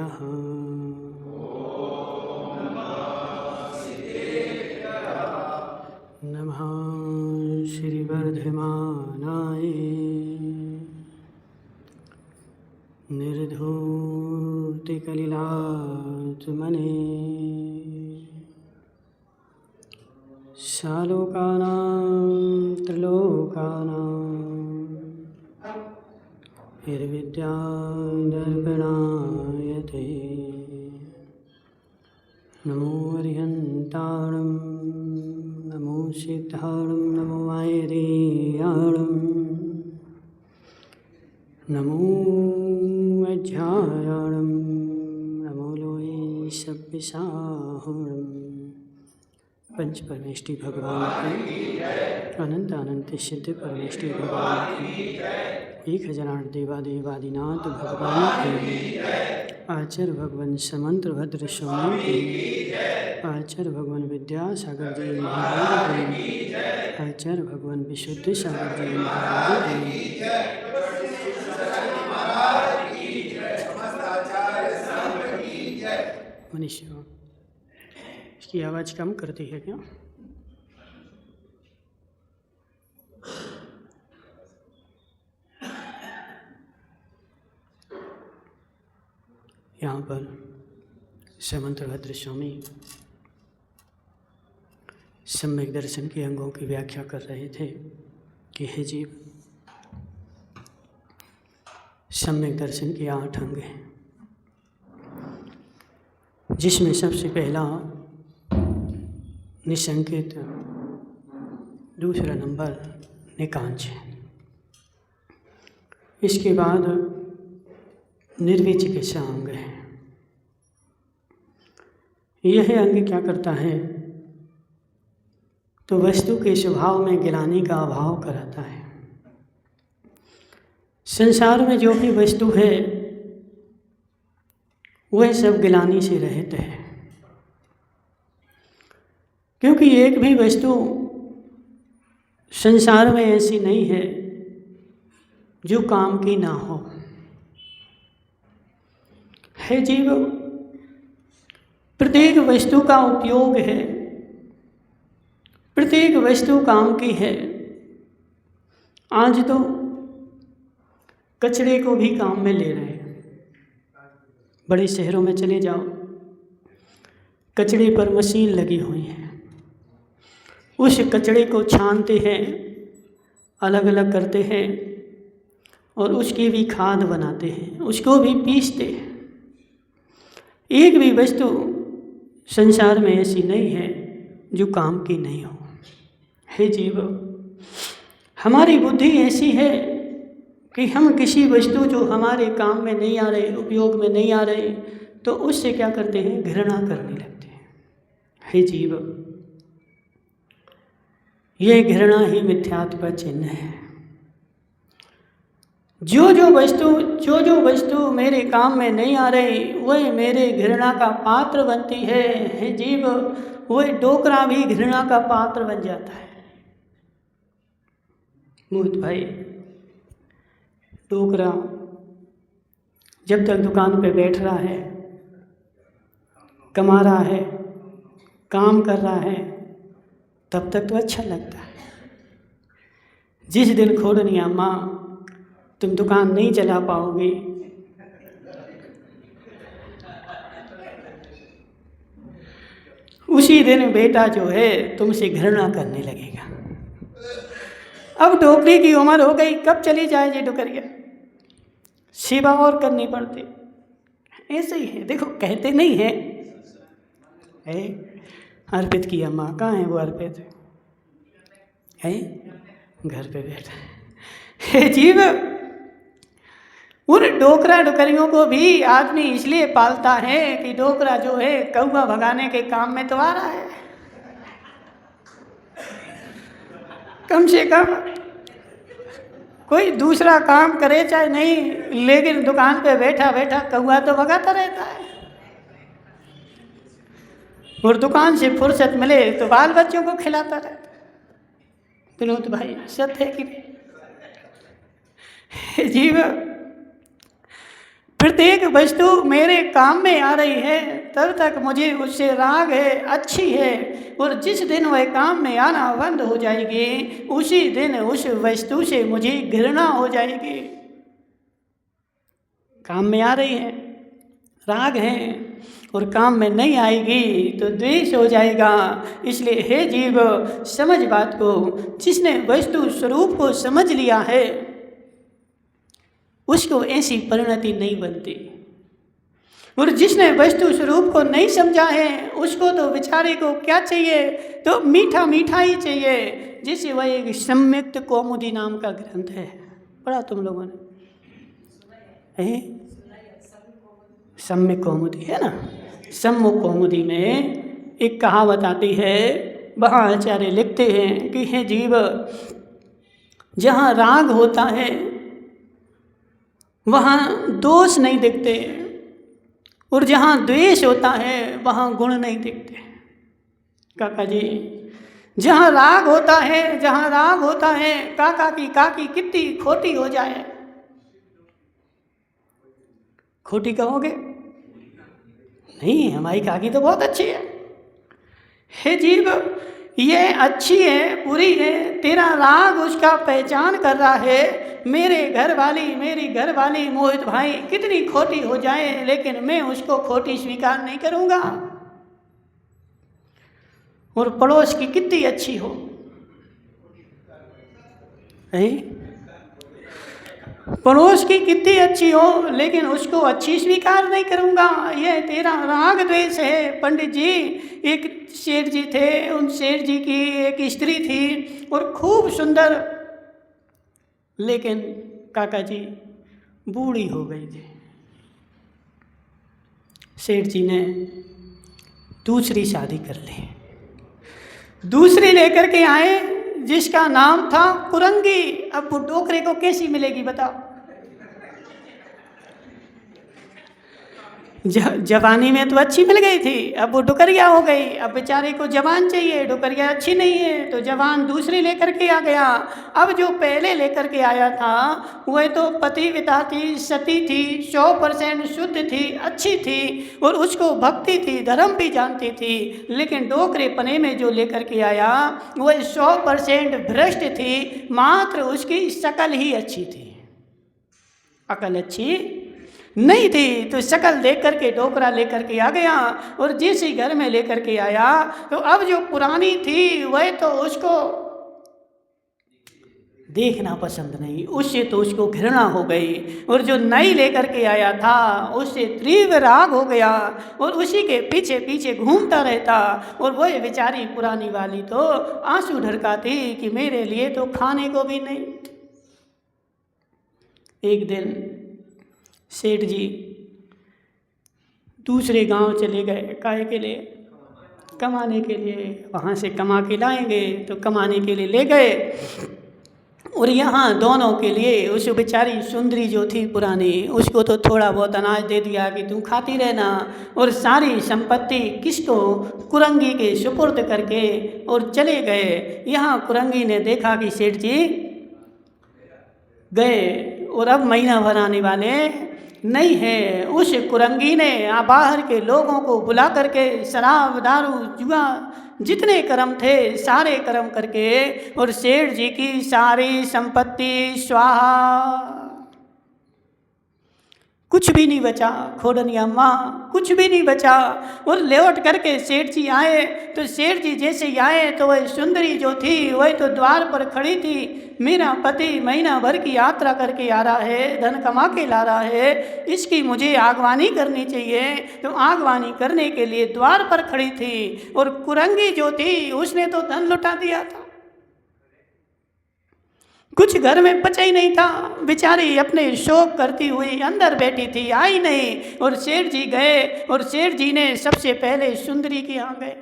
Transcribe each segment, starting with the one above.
नमः। नमः श्रीवर्धमानाय निर्धूतिकलिलात्मने सालोकानां त्रिलोकानां निर्विद्यादर्पणायते। नमो अरिहन्ताणं नमो सिद्धाणं नमो आयर्याणं नमो अध्यायाणं नमो लोये सव्यसाहुणम्। पंच परमेष्टि भगवान की अनंत अनंत सिद्ध परमेष्टि भगवान की 1008 देवादेवादिनाथ भगवान की आचार्य भगवान समंत्र भद्र स्वामी की आचार्य भगवान विद्यासागर जी महाराज की आचार्य भगवान विशुद्ध सागर जी महाराज की मनीषा। इसकी आवाज़ कम करती है क्या? यहाँ पर समंत्र भद्र स्वामी सम्यक दर्शन के अंगों की व्याख्या कर रहे थे कि हे जीव, सम्यक दर्शन के 8 अंग हैं, जिसमें सबसे पहला निसंकेत, दूसरा नंबर निकांच है। इसके बाद निर्विचिकित्सा अंग है। यह अंग क्या करता है तो वस्तु के स्वभाव में गिलानी का अभाव कराता है। संसार में जो भी वस्तु है वह सब गिलानी से रहित है, क्योंकि एक भी वस्तु संसार में ऐसी नहीं है जो काम की ना हो। है जीव, प्रत्येक वस्तु का उपयोग है, प्रत्येक वस्तु काम की है। आज तो कचरे को भी काम में ले रहे हैं। बड़े शहरों में चले जाओ, कचरे पर मशीन लगी हुई है, उस कचरे को छानते हैं, अलग अलग करते हैं और उसकी भी खाद बनाते हैं, उसको भी पीसते हैं। एक भी वस्तु संसार में ऐसी नहीं है जो काम की नहीं हो। हे जीव, हमारी बुद्धि ऐसी है कि हम किसी वस्तु जो हमारे काम में नहीं आ रहे, उपयोग में नहीं आ रहे, तो उससे क्या करते हैं, घृणा करने लगते हैं। हे जीव, यह घृणा ही मिथ्यात्व का चिन्ह है। जो जो वस्तु मेरे काम में नहीं आ रही वह मेरे घृणा का पात्र बनती है। हे जीव, वह डोकरा भी घृणा का पात्र बन जाता है। मूर्त भाई, डोकरा जब तक दुकान पे बैठ रहा है, कमा रहा है, काम कर रहा है, तब तक तो अच्छा लगता है। जिस दिन खोड़नी अम्मा तुम दुकान नहीं चला पाओगे, उसी दिन बेटा जो है तुमसे घृणा करने लगेगा। अब डोकरी की उम्र हो गई, कब चली जाए ये डोकरिया, सेवा और करनी पड़ती। ऐसे ही है, देखो कहते नहीं है, अर्पित की अम्मा कहाँ है? वो अर्पित है घर पे बैठा है। जीव, उन डोकरा डोकरियों को भी आदमी इसलिए पालता है कि डोकरा जो है कौवा भगाने के काम में तो आ रहा है। कम से कम कोई दूसरा काम करे चाहे नहीं, लेकिन दुकान पे बैठा बैठा कौवा तो भगाता रहता है। और दुकान से फुर्सत मिले तो बाल बच्चों को खिलाता रहता है। विनोद भाई, सत्य है कि नहीं? जीव, प्रत्येक वस्तु मेरे काम में आ रही है तब तक मुझे उससे राग है, अच्छी है, और जिस दिन वह काम में आना बंद हो जाएगी उसी दिन उस वस्तु से मुझे घृणा हो जाएगी। काम में आ रही है, राग है, और काम में नहीं आएगी तो द्वेष हो जाएगा। इसलिए हे जीव, समझ बात को। जिसने वस्तु स्वरूप को समझ लिया है उसको ऐसी परिणति नहीं बनती, और जिसने वस्तु स्वरूप को नहीं समझा है उसको तो बेचारे को क्या चाहिए, तो मीठा मीठा ही चाहिए। जिसे वह एक सम्यक्त कौमुदी नाम का ग्रंथ है, पढ़ा तुम लोगों ने? सम्यक कौमुदी है ना। सम्यक कौमुदी में एक कहावत आती है, वहाँ आचार्य लिखते हैं कि हे जीव, जहाँ राग होता है वहाँ दोष नहीं दिखते, और जहाँ द्वेष होता है वहाँ गुण नहीं दिखते। काका जी, जहाँ राग होता है, जहाँ राग होता है, काका की काकी कितनी खोटी हो जाए, खोटी कहोगे? नहीं, हमारी काकी तो बहुत अच्छी है। हे जीव, ये अच्छी है, बुरी है, तेरा राग उसका पहचान कर रहा है। मेरे मेरी घरवाली मोहित भाई कितनी खोटी हो जाए, लेकिन मैं उसको खोटी स्वीकार नहीं करूँगा। और पड़ोस की कितनी अच्छी हो, पड़ोस की कितनी अच्छी हो, लेकिन उसको अच्छी स्वीकार नहीं करूँगा। यह तेरा राग द्वेष है। पंडित जी, एक सेठ जी थे, उन सेठ जी की एक स्त्री थी और खूब सुंदर, लेकिन काका जी बूढ़ी हो गई थी। सेठ जी ने दूसरी शादी कर ली, दूसरी लेकर के आए जिसका नाम था कुरंगी। अब वो डोकरे को कैसी मिलेगी बताओ? जवानी में तो अच्छी मिल गई थी, अब वो डुकरिया हो गई। अब बेचारे को जवान चाहिए, डुकरिया अच्छी नहीं है तो जवान दूसरी लेकर के आ गया। अब जो पहले लेकर के आया था वह तो पतिव्रता थी, सती थी, 100% शुद्ध थी, अच्छी थी, और उसको भक्ति थी, धर्म भी जानती थी। लेकिन डोकरे पने में जो लेकर के आया वह 100% भ्रष्ट थी, मात्र उसकी शकल ही अच्छी थी, अकल अच्छी नहीं थी। तो शकल देख करके डोकरा लेकर के आ गया, और जैसे घर में लेकर के आया तो अब जो पुरानी थी वह तो उसको देखना पसंद नहीं, उससे तो उसको घृणा हो गई। और जो नई लेकर के आया था उससे तीव्र राग हो गया, और उसी के पीछे पीछे घूमता रहता। और वह बेचारी पुरानी वाली तो आंसू ढरकाती कि मेरे लिए तो खाने को भी नहीं। एक दिन सेठ जी दूसरे गांव चले गए, काहे के लिए? कमाने के लिए। वहाँ से कमा के लाएंगे तो कमाने के लिए ले गए, और यहाँ दोनों के लिए उस बेचारी सुंदरी जो थी पुरानी, उसको तो थोड़ा बहुत अनाज दे दिया कि तू खाती रहना, और सारी संपत्ति किसको? कुरंगी के सुपुर्द करके और चले गए। यहाँ कुरंगी ने देखा कि सेठ जी गए और अब महीना भर आने वाले नहीं है। उस कुरंगी ने बाहर के लोगों को बुला करके शराब, दारू, जुआ, जितने कर्म थे सारे कर्म करके, और सेठ जी की सारी संपत्ति स्वाहा, कुछ भी नहीं बचा। खोडनिया माँ, कुछ भी नहीं बचा। और लौट करके सेठ जी आए तो सेठ जी जैसे ही आए तो वह सुंदरी जो थी वह तो द्वार पर खड़ी थी। मेरा पति महीना भर की यात्रा करके आ रहा है, धन कमा के ला रहा है, इसकी मुझे आगवानी करनी चाहिए। तो आगवानी करने के लिए द्वार पर खड़ी थी, और कुरंगी जो थी उसने तो धन लुटा दिया था, कुछ घर में बचा ही नहीं था। बेचारी अपने शोक करती हुई अंदर बैठी थी, आई नहीं। और सेठ जी गए, और सेठ जी ने सबसे पहले सुंदरी के यहाँ गए।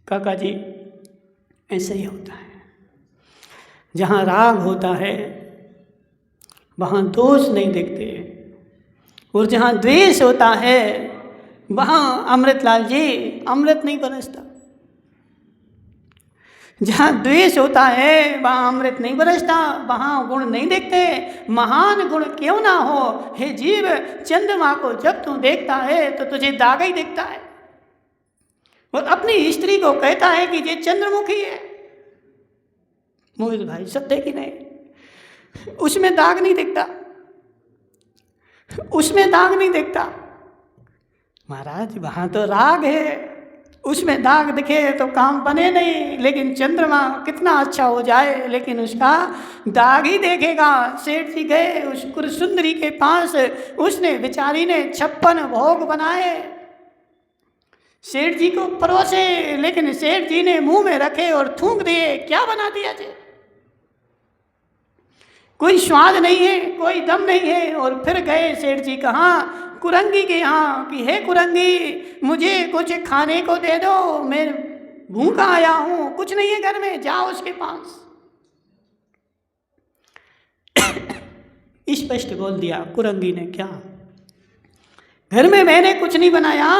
काका जी, ऐसे ही होता है, जहाँ राग होता है वहाँ दोष नहीं दिखते, और जहाँ द्वेष होता है वहाँ अमृतलाल जी अमृत नहीं बरसता। जहाँ द्वेष होता है वहाँ अमृत नहीं बरसता, वहाँ गुण नहीं देखते। महान गुण क्यों ना हो हे जीव, चंद्रमा को जब तू देखता है तो तुझे दाग ही दिखता है। और अपनी स्त्री को कहता है कि ये चंद्रमुखी है। मोहित भाई सब देखी नहीं, उसमें दाग नहीं दिखता, उसमें दाग नहीं दिखता। महाराज वहाँ तो राग है, उसमें दाग दिखे तो काम बने नहीं। लेकिन चंद्रमा कितना अच्छा हो जाए लेकिन उसका दाग ही देखेगा। सेठ जी गए उस कुरसुंदरी के पास, उसने बेचारी ने 56 भोग बनाए, सेठ जी को परोसे, लेकिन सेठ जी ने मुंह में रखे और थूक दिए। क्या बना दिया जी, कोई स्वाद नहीं है, कोई दम नहीं है। और फिर गए सेठ जी कहाँ, कुरंगी के यहाँ, कि हे कुरंगी मुझे कुछ खाने को दे दो, मैं भूखा आया हूँ, कुछ नहीं है घर में, जाओ उसके पास। स्पष्ट बोल दिया कुरंगी ने, क्या घर में मैंने कुछ नहीं बनाया,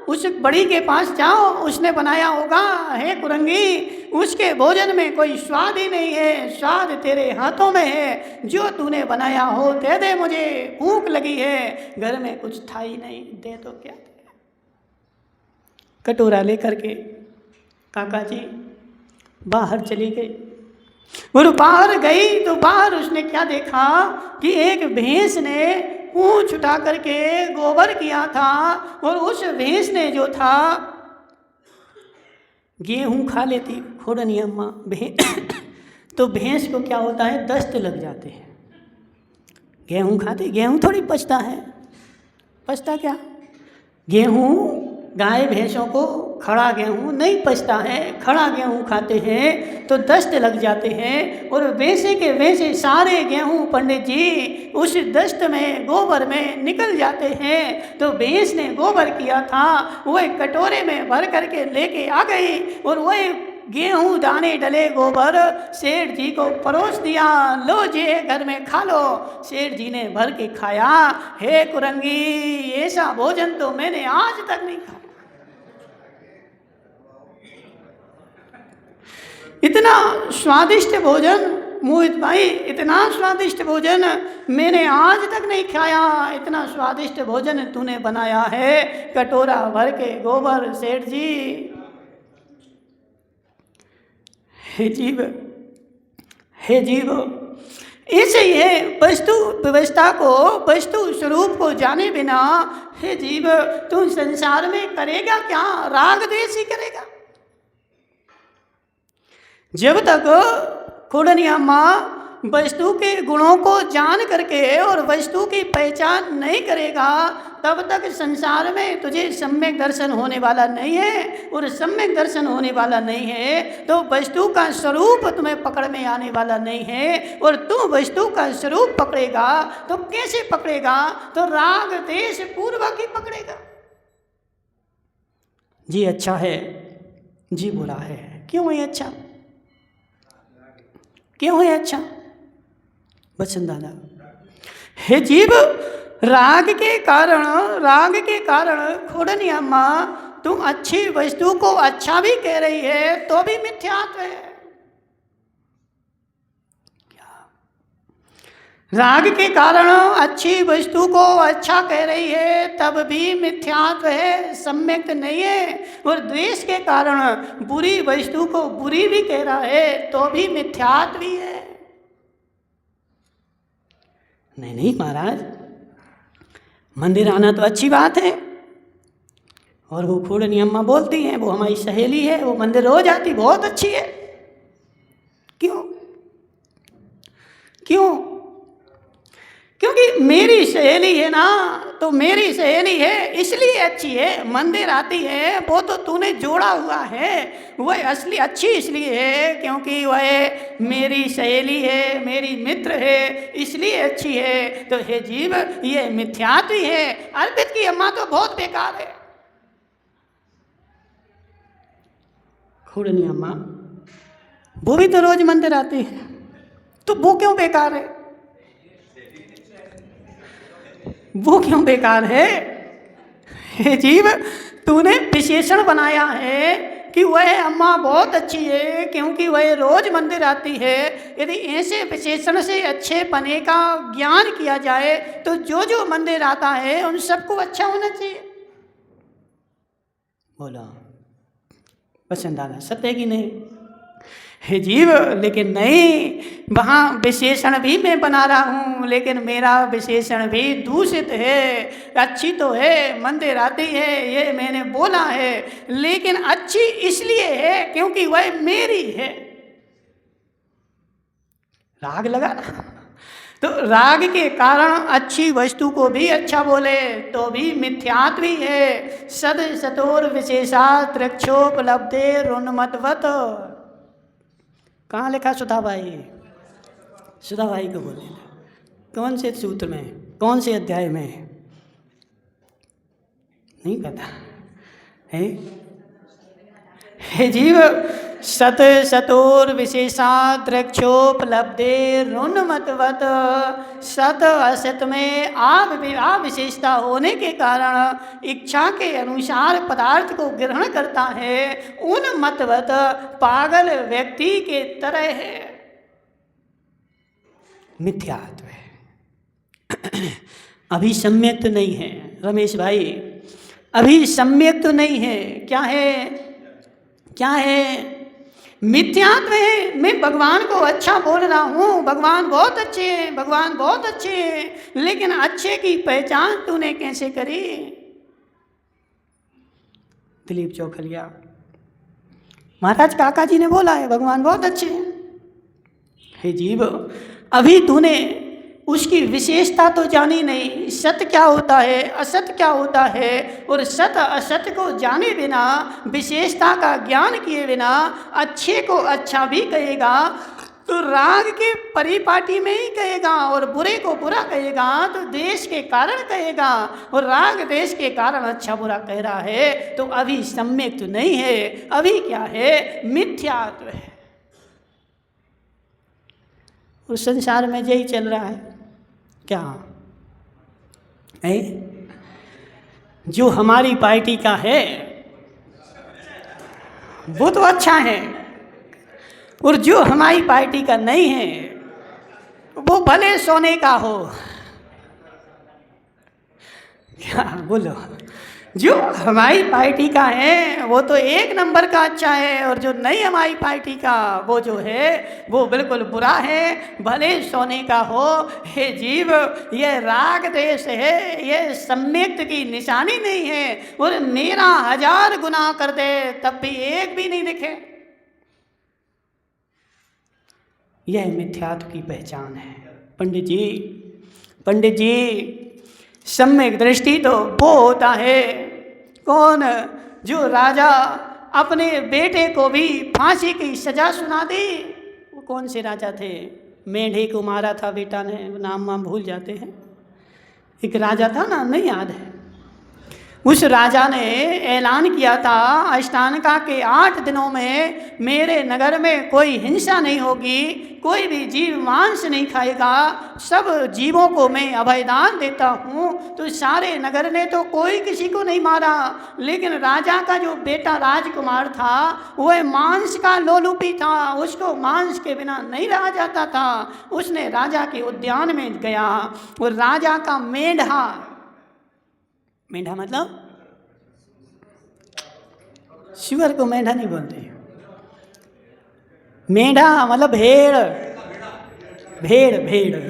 उस बड़ी के पास जाओ, उसने बनाया होगा। हे कुरंगी उसके भोजन में कोई स्वाद ही नहीं है, स्वाद तेरे हाथों में है, जो तूने बनाया हो दे दे, मुझे भूख लगी है, घर में कुछ था ही नहीं, दे तो क्या। कटोरा लेकर के काका जी बाहर चली गई। और बाहर गई तो बाहर उसने क्या देखा कि एक भैंस ने पूंछ उठा करके गोबर किया था, और उस भैंस ने जो था गेहूं खा लेती खोड़नी अम्मा तो भैंस को क्या होता है, दस्त लग जाते हैं। गेहूं खाते, गेहूं थोड़ी पचता है, पचता क्या गेहूं, गाय भैंसों को खड़ा गेहूं नहीं पचता है। खड़ा गेहूं खाते हैं तो दस्त लग जाते हैं, और वैसे के वैसे सारे गेहूं पंडित जी उस दस्त में गोबर में निकल जाते हैं। तो भैंस ने गोबर किया था, वो एक कटोरे में भर करके लेके आ गई, और वो गेहूं दाने डले गोबर सेठ जी को परोस दिया, लो जी घर में खा लो। सेठ जी ने भर के खाया। हे कुरंगी ऐसा भोजन तो मैंने आज तक नहीं खाया, इतना स्वादिष्ट भोजन मोहित भाई, इतना स्वादिष्ट भोजन मैंने आज तक नहीं खाया, इतना स्वादिष्ट भोजन तूने बनाया है, कटोरा भर के गोबर। सेठ जी हे जीव, हे जीव ऐसे ही है, वस्तु व्यवस्था को, वस्तु स्वरूप को जाने बिना हे जीव तू संसार में करेगा क्या, राग द्वेष ही करेगा। जब तक खोड़नी अम्मा वस्तु के गुणों को जान करके और वस्तु की पहचान नहीं करेगा, तब तक संसार में तुझे सम्यक दर्शन होने वाला नहीं है। और सम्यक दर्शन होने वाला नहीं है तो वस्तु का स्वरूप तुम्हें पकड़ में आने वाला नहीं है। और तू वस्तु का स्वरूप पकड़ेगा तो कैसे पकड़ेगा, तो राग द्वेष पूर्वक ही पकड़ेगा। जी अच्छा है, जी बुरा है, क्यों है अच्छा, क्यों है अच्छा बच्चन दादा। हे जीव राग के कारण खोड़नी अम्मा तुम अच्छी वस्तु को अच्छा भी कह रही है तो भी मिथ्यात्व है। राग के कारण अच्छी वस्तु को अच्छा कह रही है तब भी मिथ्यात्व है, सम्यक नहीं है। और द्वेष के कारण बुरी वस्तु को बुरी भी कह रहा है तो भी मिथ्यात्व ही है। नहीं महाराज, मंदिर आना तो अच्छी बात है, और वो खोड़नी अम्मा बोलती हैं वो हमारी सहेली है, वो मंदिर रोज आती, बहुत अच्छी है। क्यों क्यों, क्योंकि मेरी सहेली है ना, तो मेरी सहेली है इसलिए अच्छी है। मंदिर आती है वो तो तूने जोड़ा हुआ है, वह असली अच्छी इसलिए है क्योंकि वह मेरी सहेली है, मेरी मित्र है, इसलिए अच्छी है। तो हे जीव ये मिथ्यात्व ही है। अर्पित की अम्मा तो बहुत बेकार है। खोड़नी अम्मा वो भी तो रोज मंदिर आती है, तो वो क्यों बेकार है, वो क्यों बेकार है। हे जीव तूने विशेषण बनाया है कि वह अम्मा बहुत अच्छी है क्योंकि वह रोज मंदिर आती है। यदि ऐसे विशेषण से अच्छे पने का ज्ञान किया जाए तो जो जो मंदिर आता है उन सबको अच्छा होना चाहिए। बोला पसंद आना सत्य कि नहीं है जीव? लेकिन नहीं, वहाँ विशेषण भी मैं बना रहा हूँ लेकिन मेरा विशेषण भी दूषित है। अच्छी तो है, मंदिर आती है, ये मैंने बोला है, लेकिन अच्छी इसलिए है क्योंकि वह मेरी है। राग लगा तो राग के कारण अच्छी वस्तु को भी अच्छा बोले तो भी मिथ्यात्व ही है। सद सतोर विशेषात रक्षोपलब्धे रुन्मतवत। कहाँ लिखा सुधा भाई? सुधा भाई को बोले कौन से सूत्र में, कौन से अध्याय में? नहीं पता है? हे जीव, सत सतोर विशेषात रक्षोपलब्धे रुन्मतवत। सत असत में विशेषता होने के कारण इच्छा के अनुसार पदार्थ को ग्रहण करता है। उन्मतवत पागल व्यक्ति के तरह है। मिथ्यात्व है। अभी सम्यक तो नहीं है रमेश भाई, अभी सम्यक तो नहीं है। क्या है? क्या है? मिथ्यात्व है। मैं भगवान को अच्छा बोल रहा हूँ, भगवान बहुत अच्छे हैं, भगवान बहुत अच्छे हैं, लेकिन अच्छे की पहचान तूने कैसे करी? दिलीप चौखलिया महाराज काका जी ने बोला है भगवान बहुत अच्छे हैं। हे जीव, अभी तूने उसकी विशेषता तो जानी नहीं। सत्य क्या होता है, असत्य क्या होता है, और सत्य असत्य को जाने बिना, विशेषता का ज्ञान किए बिना अच्छे को अच्छा भी कहेगा तो राग के परिपाटी में ही कहेगा, और बुरे को बुरा कहेगा तो देश के कारण कहेगा, और राग देश के कारण अच्छा बुरा कह रहा है तो अभी सम्यक तो नहीं है। अभी क्या है? मिथ्यात्व है। उस संसार में यही चल रहा है। क्या है? जो हमारी पार्टी का है वो तो अच्छा है, और जो हमारी पार्टी का नहीं है वो भले सोने का हो। क्या बोलो? जो हमारी पार्टी का है वो तो एक नंबर का अच्छा है, और जो नहीं हमारी पार्टी का वो जो है वो बिल्कुल बुरा है, भले सोने का हो। हे जीव, ये राग देश है, ये सम्यक्त की निशानी नहीं है, और मेरा 1000 गुनाह कर दे तब भी एक भी नहीं दिखे। यह मिथ्यात्व की पहचान है। पंडित जी, सम्यक दृष्टि तो वो होता है कौन? जो राजा अपने बेटे को भी फांसी की सजा सुना दी। वो कौन से राजा थे? मेढे को मारा था बेटा ने, नाम भूल जाते हैं। एक राजा था ना, नहीं याद है। उस राजा ने ऐलान किया था अष्टांगा के 8 दिनों में मेरे नगर में कोई हिंसा नहीं होगी, कोई भी जीव मांस नहीं खाएगा, सब जीवों को मैं अभयदान देता हूँ। तो सारे नगर ने तो कोई किसी को नहीं मारा, लेकिन राजा का जो बेटा राजकुमार था वह मांस का लोलुपी था, उसको मांस के बिना नहीं रहा जाता था। उसने राजा के उद्यान में गया और राजा का मेंढा मतलब शुअर को मेंढा नहीं बोलते, मेंढा मतलब भेड़,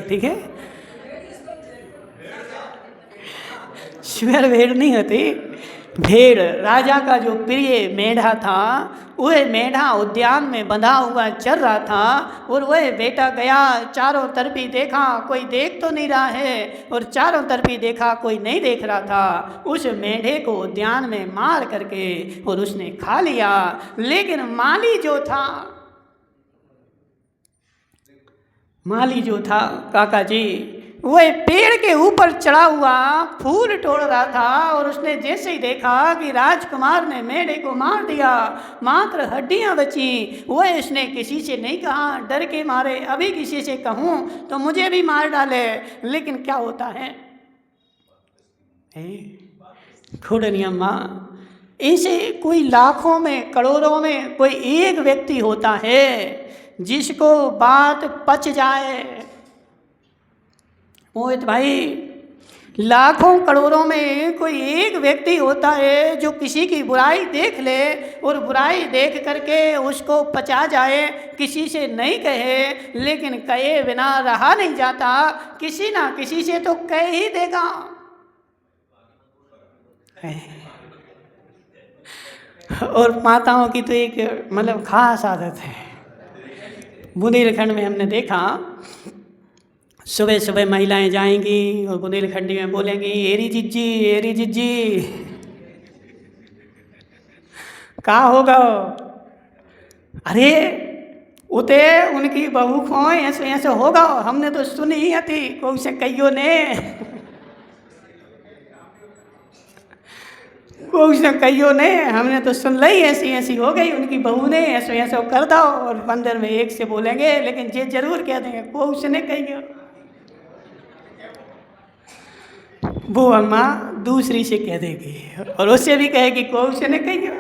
ठीक है? शुअर भेड़ नहीं होती, भेड़। राजा का जो प्रिय मेंढा था, वह मेंढा उद्यान में बंधा हुआ चल रहा था, और वह बेटा गया, चारों तरफ ही देखा, कोई देख तो नहीं रहा है, और चारों तरफ ही देखा, कोई नहीं देख रहा था। उस मेंढे को उद्यान में मार करके और उसने खा लिया। लेकिन माली जो था काका जी, वह पेड़ के ऊपर चढ़ा हुआ फूल तोड़ रहा था, और उसने जैसे ही देखा कि राजकुमार ने मेढे को मार दिया, मात्र हड्डियां बची, वह इसने किसी से नहीं कहा, डर के मारे अभी किसी से कहूँ तो मुझे भी मार डाले। लेकिन क्या होता है? खुडनी अम्मा ऐसे कोई लाखों में करोड़ों में कोई एक व्यक्ति होता है जिसको बात पच जाए। मोहित भाई, लाखों करोड़ों में कोई एक व्यक्ति होता है जो किसी की बुराई देख ले और बुराई देख करके उसको पचा जाए, किसी से नहीं कहे, लेकिन कहे बिना रहा नहीं जाता, किसी ना किसी से तो कह ही देगा। और माताओं की तो एक मतलब खास आदत है। बुंदेलखंड में हमने देखा, सुबह सुबह महिलाएं जाएंगी और बुंदेलखंडी में बोलेंगी, एरी जिज्जी एरी जिज्जी। का होगा? अरे उते उनकी बहू को ऐसे ऐसे होगा, हमने तो सुनी ही थी, कौन से कईयों ने हमने तो सुन ली, ऐसी ऐसी हो गई, उनकी बहू ने ऐसे ऐसे कर दो। और मंदिर में एक से बोलेंगे, लेकिन ये जरूर कह देंगे कौन ने कहियो। वो अम्मा दूसरी से कह देगी और उससे भी कहेगी कौन ने कहियो।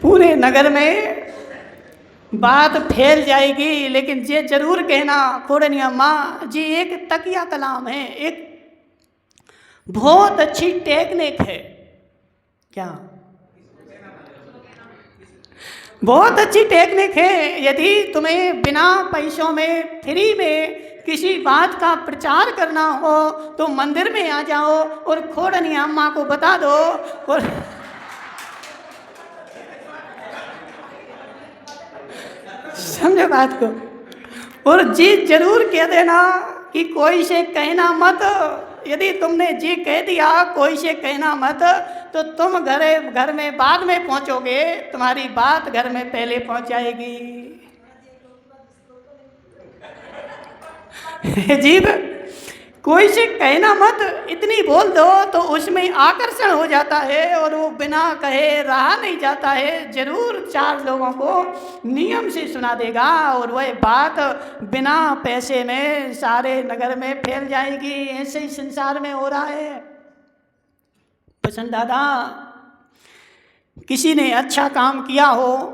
पूरे नगर में बात फैल जाएगी, लेकिन ये जरूर कहना खोड़नी अम्मा जी एक तकिया कलाम है, एक बहुत अच्छी टेक्निक है। क्या? बहुत अच्छी टेक्निक है। यदि तुम्हें बिना पैसों में फ्री में किसी बात का प्रचार करना हो तो मंदिर में आ जाओ और खोड़नी अम्मा को बता दो और समझो बात को। और जी जरूर कह देना कि कोई से कहना मत। यदि तुमने जी कह दिया कोई से कहना मत, तो तुम घर में बाद में पहुंचोगे, तुम्हारी बात घर में पहले पहुंच जाएगी। जीव कोई से कहना मत, इतनी बोल दो तो उसमें आकर्षण हो जाता है और वो बिना कहे रहा नहीं जाता है। जरूर 4 लोगों को नियम से सुना देगा और वह बात बिना पैसे में सारे नगर में फैल जाएगी। ऐसे ही संसार में हो रहा है। पसंद दादा, किसी ने अच्छा काम किया हो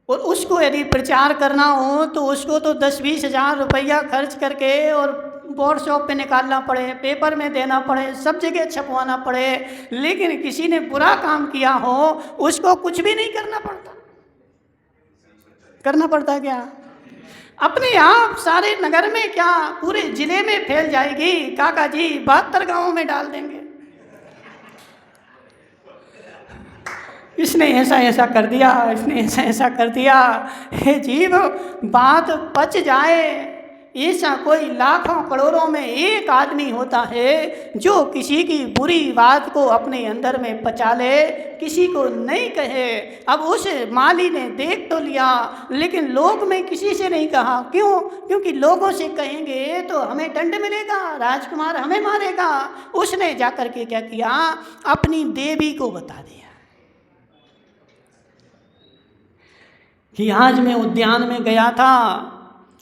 और उसको यदि प्रचार करना हो तो उसको तो 10-20 हज़ार रुपया खर्च करके और बोर्ड शॉप पे निकालना पड़े, पेपर में देना पड़े, सब जगह छपवाना पड़े। लेकिन किसी ने बुरा काम किया हो उसको कुछ भी नहीं करना पड़ता। करना पड़ता क्या? अपने आप सारे नगर में क्या पूरे जिले में फैल जाएगी। काका जी 72 गांवों में डाल देंगे, इसने ऐसा ऐसा कर दिया, इसने ऐसा ऐसा कर दिया। हे जीव, बात पच जाए। ऐसा कोई लाखों करोड़ों में एक आदमी होता है जो किसी की बुरी बात को अपने अंदर में पचा ले, किसी को नहीं कहे। अब उस माली ने देख तो लिया, लेकिन लोग में किसी से नहीं कहा। क्यों? क्योंकि लोगों से कहेंगे तो हमें दंड मिलेगा, राजकुमार हमें मारेगा। उसने जाकर के क्या किया, अपनी देवी को बता दिया कि आज मैं उद्यान में गया था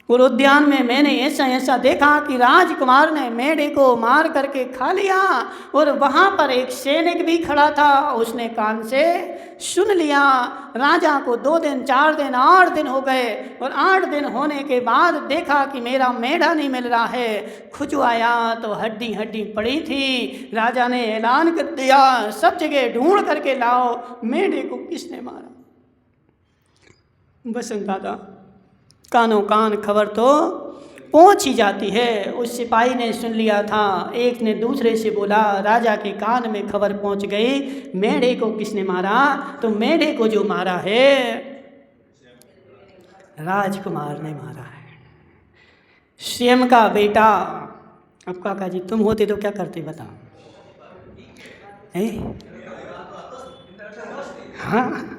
और उद्यान में मैंने ऐसा ऐसा देखा कि राजकुमार ने मेढे को मार करके खा लिया और वहाँ पर एक सैनिक भी खड़ा था, उसने कान से सुन लिया। राजा को 2 दिन 4 दिन 8 दिन हो गए और 8 दिन होने के बाद देखा कि मेरा मेढा नहीं मिल रहा है। खुजवाया तो हड्डी हड्डी पड़ी थी। राजा ने ऐलान कर दिया, सब जगह ढूंढ करके लाओ, मेढे को किसने मारा। बसंत दादा, कानों कान खबर तो पहुंच ही जाती है। उस सिपाही ने सुन लिया था, एक ने दूसरे से बोला, राजा के कान में खबर पहुंच गई, मेढे को किसने मारा। तो मेढे को जो मारा है राजकुमार ने मारा है, स्वयं का बेटा। अब काका जी तुम होते तो क्या करते बताओ? हाँ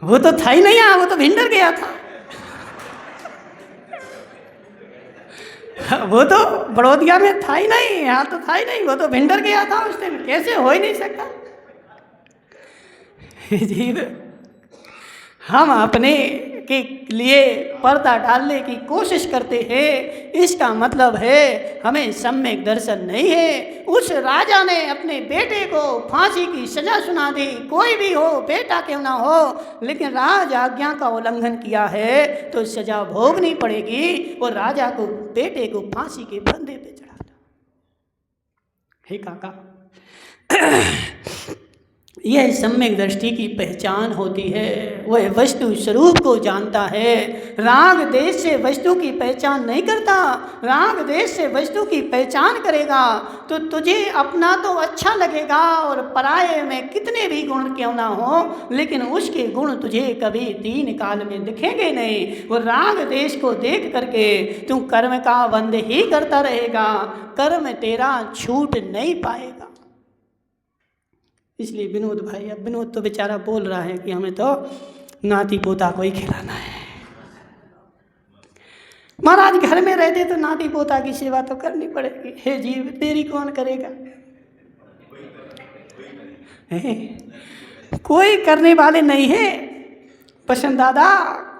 वो तो था ही नहीं यहाँ, वो तो भिंडर गया था। वो तो बड़ौदिया में था ही नहीं, यहाँ तो था ही नहीं, वो तो भिंडर गया था उस टाइम। कैसे हो ही नहीं सकता। जी हम अपने के लिए पर्दा डालने की कोशिश करते हैं, इसका मतलब है हमें सम्यक दर्शन नहीं है। उस राजा ने अपने बेटे को फांसी की सजा सुना दी, कोई भी हो, बेटा क्यों ना हो, लेकिन राज आज्ञा का उल्लंघन किया है तो सजा भोगनी पड़ेगी। और राजा को, बेटे को फांसी के फंदे पे चढ़ा दो। हे काका, यह सम्यक दृष्टि की पहचान होती है। वह वस्तु स्वरूप को जानता है, राग देश से वस्तु की पहचान नहीं करता। राग देश से वस्तु की पहचान करेगा तो तुझे अपना तो अच्छा लगेगा और पराये में कितने भी गुण क्यों ना हो, लेकिन उसके गुण तुझे कभी तीन काल में दिखेंगे नहीं। और राग देश को देख करके तू कर्म का बंध ही करता रहेगा, कर्म तेरा छूट नहीं पाएगा। इसलिए विनोद भाई, अब विनोद तो बेचारा बोल रहा है कि हमें तो नाती पोता को ही खिलाना है। महाराज घर में रहते तो नाती पोता की सेवा तो करनी पड़ेगी। हे जीव, तेरी कौन करेगा? कोई करने वाले नहीं है पसंद दादा,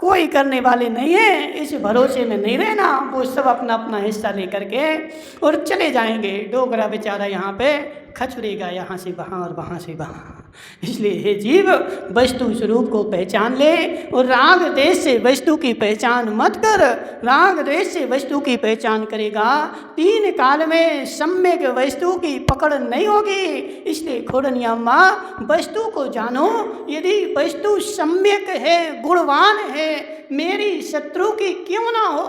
कोई करने वाले नहीं है। इस भरोसे में नहीं रहना, वो सब अपना अपना हिस्सा लेकर के और चले जाएंगे। डोगरा बेचारा यहाँ पे खचुरेगा, यहाँ से वहाँ और वहाँ से वहाँ। इसलिए हे जीव, वस्तु स्वरूप को पहचान ले और राग देश से वस्तु की पहचान मत कर। राग देश से वस्तु की पहचान करेगा, तीन काल में सम्यक वस्तु की पकड़ नहीं होगी। इसलिए खोड़निया माँ, वस्तु को जानो। यदि वस्तु सम्यक है, गुणवान है, मेरी शत्रु की क्यों ना हो।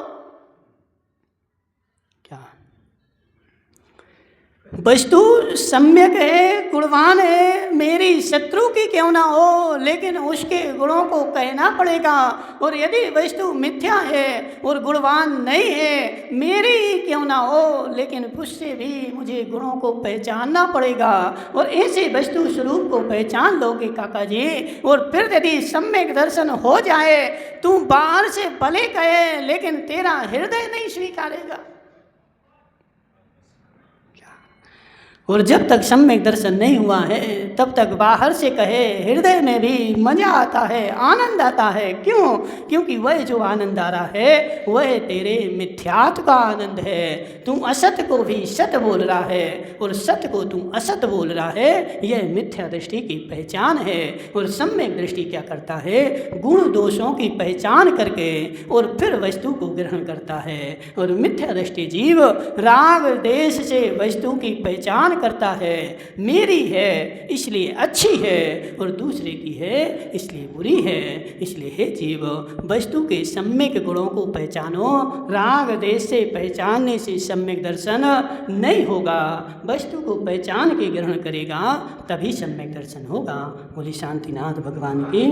वस्तु सम्यक है, गुणवान है, मेरी शत्रु की क्यों ना हो, लेकिन उसके गुणों को कहना पड़ेगा। और यदि वस्तु मिथ्या है और गुणवान नहीं है, मेरी ही क्यों ना हो, लेकिन उससे भी मुझे गुणों को पहचानना पड़ेगा। और ऐसे वस्तु स्वरूप को पहचान लोगे काका जी, और फिर यदि सम्यक दर्शन हो जाए, तू बाहर से भले कहे लेकिन तेरा हृदय नहीं स्वीकारेगा। और जब तक सम्यक दर्शन नहीं हुआ है तब तक बाहर से कहे, हृदय में भी मजा आता है, आनंद आता है। क्यों? क्योंकि वह जो आनंद आ रहा है वह तेरे मिथ्यात्व का आनंद है। तू असत को भी सत बोल रहा है और सत्य को तू असत बोल रहा है, यह मिथ्या दृष्टि की पहचान है। और सम्यक दृष्टि क्या करता है? गुण दोषों की पहचान करके और फिर वस्तु को ग्रहण करता है। और मिथ्या दृष्टि जीव राग देश से वस्तु की पहचान करता है, मेरी है इसलिए अच्छी है और दूसरे की है इसलिए बुरी है। इसलिए हे जीव, वस्तु के सम्यक गुणों को पहचानो। राग देश से पहचानने से सम्यक दर्शन नहीं होगा। वस्तु को पहचान के ग्रहण करेगा तभी सम्यक दर्शन होगा। बोली शांतिनाथ भगवान की।